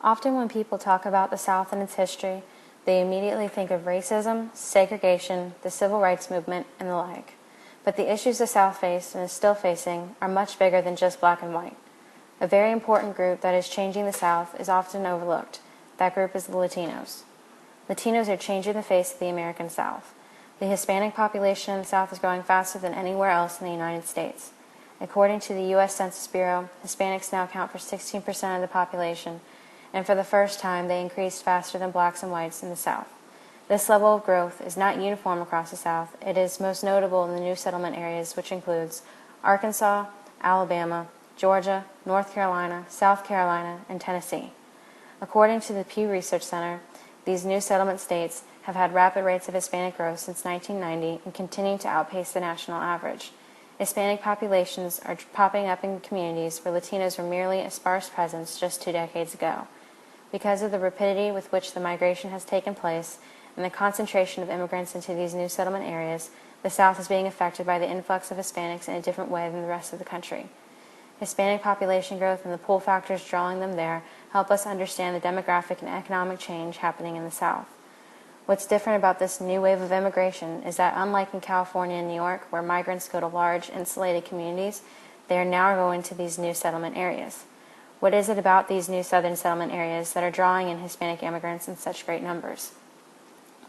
Often when people talk about the South and its history, they immediately think of racism, segregation, the civil rights movement, and the like. But the issues the South faced and is still facing are much bigger than just black and white. A very important group that is changing the South is often overlooked. That group is the Latinos. Latinos are changing the face of the American South. The Hispanic population in the South is growing faster than anywhere else in the United States. According to the U.S. Census Bureau, Hispanics now account for 16% of the population, and for the first time they increased faster than blacks and whites in the South. This level of growth is not uniform across the South. It is most notable in the new settlement areas, which includes Arkansas, Alabama, Georgia, North Carolina, South Carolina, and Tennessee. According to the Pew Research Center, these new settlement states have had rapid rates of Hispanic growth since 1990 and continue to outpace the national average. Hispanic populations are popping up in communities where Latinos were merely a sparse presence just 2 decades ago. Because of the rapidity with which the migration has taken place and the concentration of immigrants into these new settlement areas, the South is being affected by the influx of Hispanics in a different way than the rest of the country. Hispanic population growth and the pull factors drawing them there help us understand the demographic and economic change happening in the South. What's different about this new wave of immigration is that unlike in California and New York, where migrants go to large, insulated communities, they are now going to these new settlement areas. What is it about these new southern settlement areas that are drawing in Hispanic immigrants in such great numbers?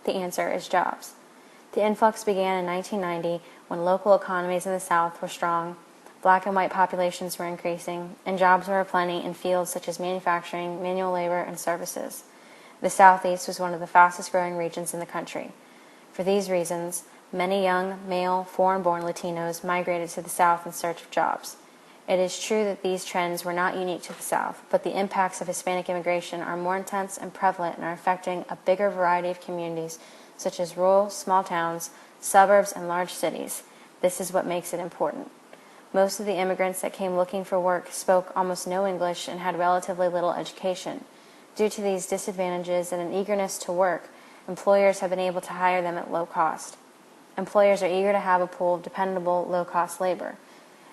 The answer is jobs. The influx began in 1990 when local economies in the South were strong, black and white populations were increasing, and jobs were aplenty in fields such as manufacturing, manual labor, and services. The Southeast was one of the fastest growing regions in the country. For these reasons, many young, male, foreign-born Latinos migrated to the South in search of jobs. It is true that these trends were not unique to the South, but the impacts of Hispanic immigration are more intense and prevalent and are affecting a bigger variety of communities, such as rural, small towns, suburbs, and large cities. This is what makes it important. Most of the immigrants that came looking for work spoke almost no English and had relatively little education. Due to these disadvantages and an eagerness to work, employers have been able to hire them at low cost. Employers are eager to have a pool of dependable, low-cost labor.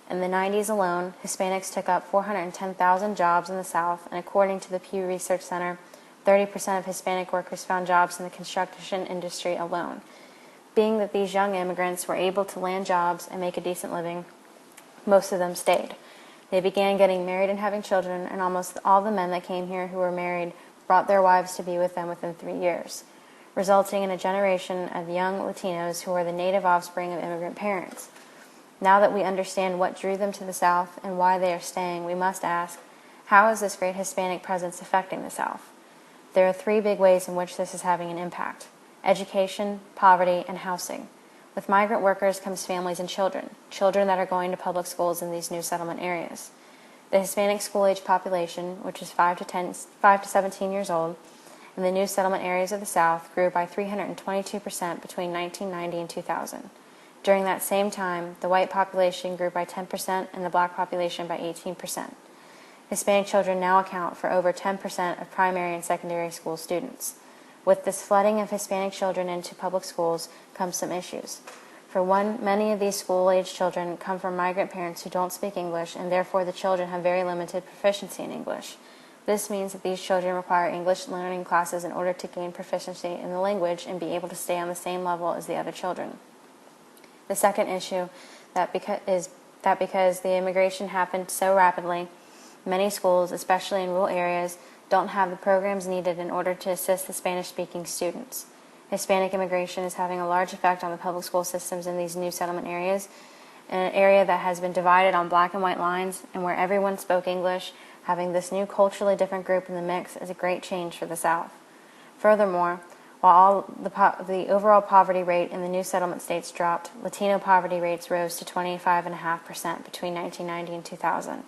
In the 90s alone, Hispanics took up 410,000 jobs in the South, and according to the Pew Research Center, 30% of Hispanic workers found jobs in the construction industry alone. Being that these young immigrants were able to land jobs and make a decent living, most of them stayed. They began getting married and having children, and almost all the men that came here who were married brought their wives to be with them within 3 years, resulting in a generation of young Latinos who are the native offspring of immigrant parents. Now that we understand what drew them to the South and why they are staying, we must ask, how is this great Hispanic presence affecting the South? There are 3 big ways in which this is having an impact: education, poverty, and housing. With migrant workers comes families and children that are going to public schools in these new settlement areas. The Hispanic school-age population, which is 5 to 17 years old, in the new settlement areas of the South grew by 322% between 1990 and 2000. During that same time, the white population grew by 10% and the black population by 18%. Hispanic children now account for over 10% of primary and secondary school students. With this flooding of Hispanic children into public schools comes some issues. For one, many of these school-age children come from migrant parents who don't speak English, and therefore the children have very limited proficiency in English. This means that these children require English learning classes in order to gain proficiency in the language and be able to stay on the same level as the other children. The second issue is that because the immigration happened so rapidly, many schools, especially in rural areas, don't have the programs needed in order to assist the Spanish-speaking students. Hispanic immigration is having a large effect on the public school systems in these new settlement areas, in an area that has been divided on black and white lines and where everyone spoke English. Having this new culturally different group in the mix is a great change for the South. Furthermore, while the overall poverty rate in the new settlement states dropped, Latino poverty rates rose to 25.5% between 1990 and 2000.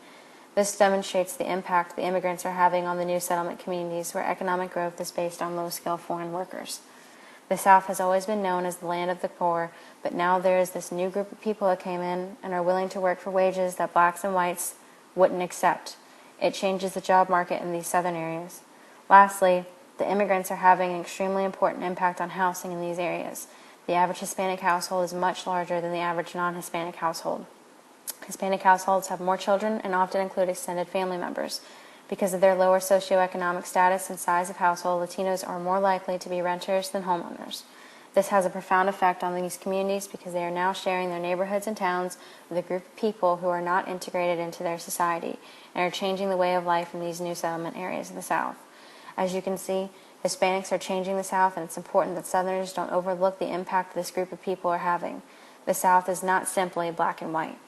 This demonstrates the impact the immigrants are having on the new settlement communities where economic growth is based on low-skilled foreign workers. The South has always been known as the land of the poor, but now there is this new group of people that came in and are willing to work for wages that blacks and whites wouldn't accept. It changes the job market in these southern areas. Lastly, the immigrants are having an extremely important impact on housing in these areas. The average Hispanic household is much larger than the average non-Hispanic household. Hispanic households have more children and often include extended family members. Because of their lower socioeconomic status and size of household, Latinos are more likely to be renters than homeowners. This has a profound effect on these communities because they are now sharing their neighborhoods and towns with a group of people who are not integrated into their society and are changing the way of life in these new settlement areas in the South. As you can see, Hispanics are changing the South, and it's important that Southerners don't overlook the impact this group of people are having. The South is not simply black and white.